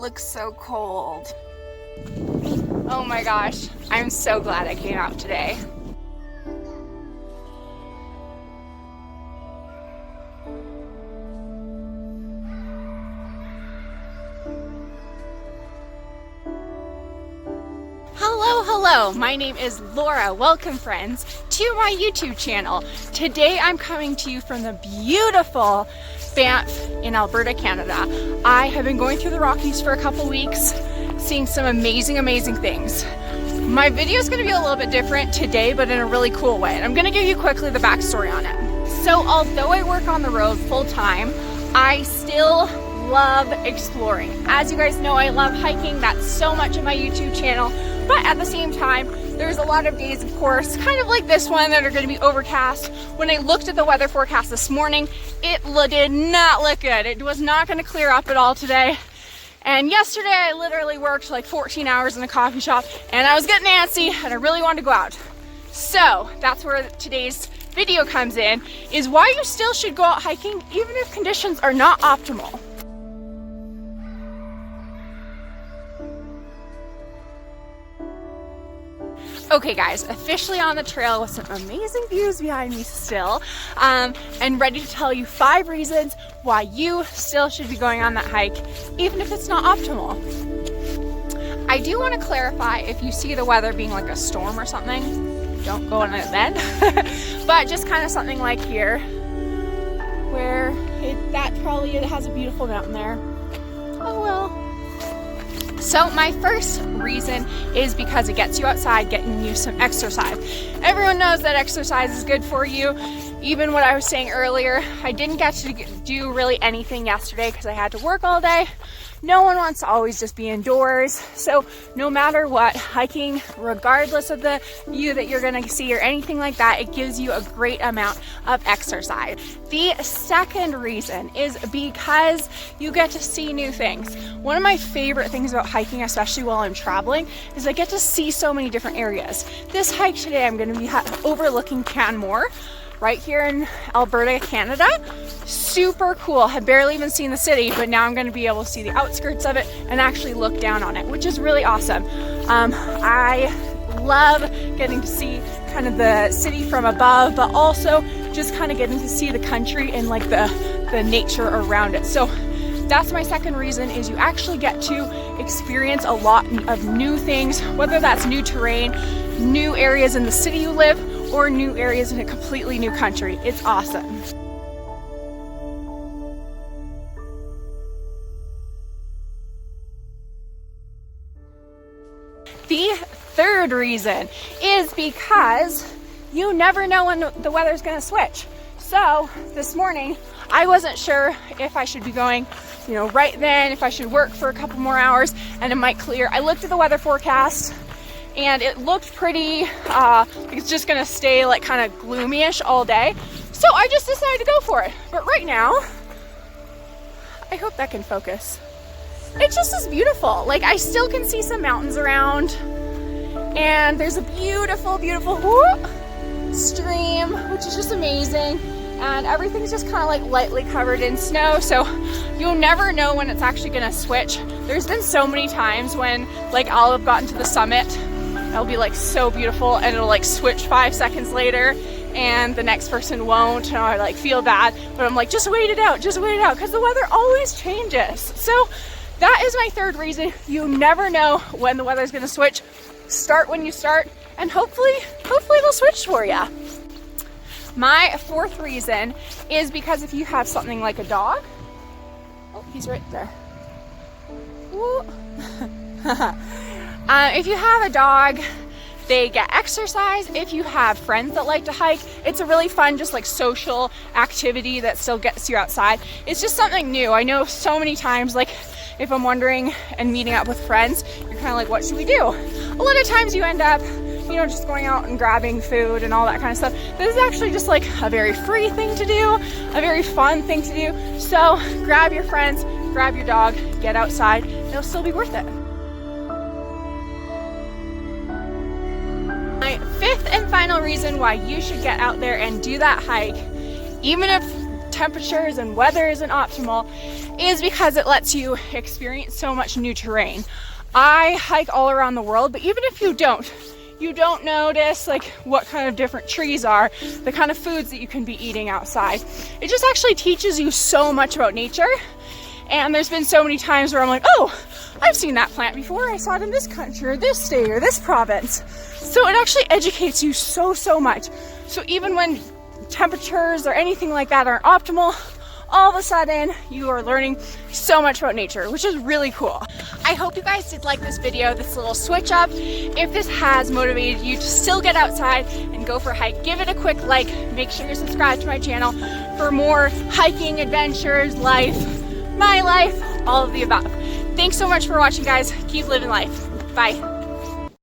looks so cold. Oh my gosh, I'm so glad I came out today. Hello, my name is Laura. Welcome friends to my YouTube channel. Today I'm coming to you from the beautiful Banff in Alberta, Canada. I have been going through the Rockies for a couple weeks, seeing some amazing things. My video is going to be a little bit different today, but in a really cool way. And I'm going to give you quickly the backstory on it. So although I work on the road full time, I still love exploring. As you guys know, I love hiking. That's so much of my YouTube channel. But at the same time, there's a lot of days, of course, kind of like this one, that are going to be overcast. When I looked at the weather forecast this morning, it did not look good. It was not going to clear up at all today. And yesterday, I literally worked like 14 hours in a coffee shop, and I was getting antsy, and I really wanted to go out. So that's where today's video comes in, is why you still should go out hiking, even if conditions are not optimal. Okay guys, officially on the trail with some amazing views behind me still, and ready to tell you 5 reasons why you still should be going on that hike, even if it's not optimal. I do want to clarify, if you see the weather being like a storm or something, don't go on it then, but just kind of something like here, where that probably has a beautiful mountain there. Oh well. So my first reason is because it gets you outside, getting you some exercise. Everyone knows that exercise is good for you. Even what I was saying earlier, I didn't get to do really anything yesterday because I had to work all day. No one wants to always just be indoors. So no matter what, hiking, regardless of the view that you're gonna see or anything like that, it gives you a great amount of exercise. The second reason is because you get to see new things. One of my favorite things about hiking, especially while I'm traveling, is I get to see so many different areas. This hike today, I'm gonna be overlooking Canmore, right here in Alberta, Canada. Super cool. I've barely even seen the city, but now I'm going to be able to see the outskirts of it and actually look down on it, which is really awesome. I love getting to see kind of the city from above, but also just kind of getting to see the country and like the nature around it. So that's my second reason, is you actually get to experience a lot of new things, whether that's new terrain, new areas in the city you live, or new areas in a completely new country. It's awesome. The third reason is because you never know when the weather's gonna switch. So this morning, I wasn't sure if I should be going, right then, if I should work for a couple more hours and it might clear. I looked at the weather forecast and it looked pretty, it's just gonna stay like kind of gloomy-ish all day. So I just decided to go for it. But right now, I hope that can focus. It just is beautiful. Like, I still can see some mountains around, and there's a beautiful stream, which is just amazing. And everything's just kind of like lightly covered in snow, so you'll never know when it's actually gonna switch. There's been so many times when like I'll have gotten to the summit, it'll be like so beautiful, and it'll like switch 5 seconds later and the next person won't, and I like feel bad, but I'm like, just wait it out, because the weather always changes. So that is my third reason. You never know when the weather's gonna switch. Start when you start, and hopefully it'll switch for you. My fourth reason is because if you have something like a dog, oh, he's right there. If you have a dog, they get exercise. If you have friends that like to hike, it's a really fun, just like social activity that still gets you outside. It's just something new. I know so many times, like if I'm wondering and meeting up with friends, you're kind of like, what should we do? A lot of times you end up, just going out and grabbing food and all that kind of stuff. This is actually just like a very free thing to do, a very fun thing to do. So grab your friends, grab your dog, get outside, it'll still be worth it. My fifth and final reason why you should get out there and do that hike, even if temperatures and weather isn't optimal, is because it lets you experience so much new terrain. I hike all around the world, but even if you don't notice like what kind of different trees are, the kind of foods that you can be eating outside. It just actually teaches you so much about nature. And there's been so many times where I'm like, oh, I've seen that plant before. I saw it in this country or this state or this province. So it actually educates you so much. So even when temperatures or anything like that aren't optimal, all of a sudden you are learning so much about nature, which is really cool. I hope you guys did like this video, this little switch up. If this has motivated you to still get outside and go for a hike, give it a quick like. Make sure you're subscribed to my channel for more hiking adventures, life, my life, all of the above. Thanks so much for watching, guys. Keep living life. Bye.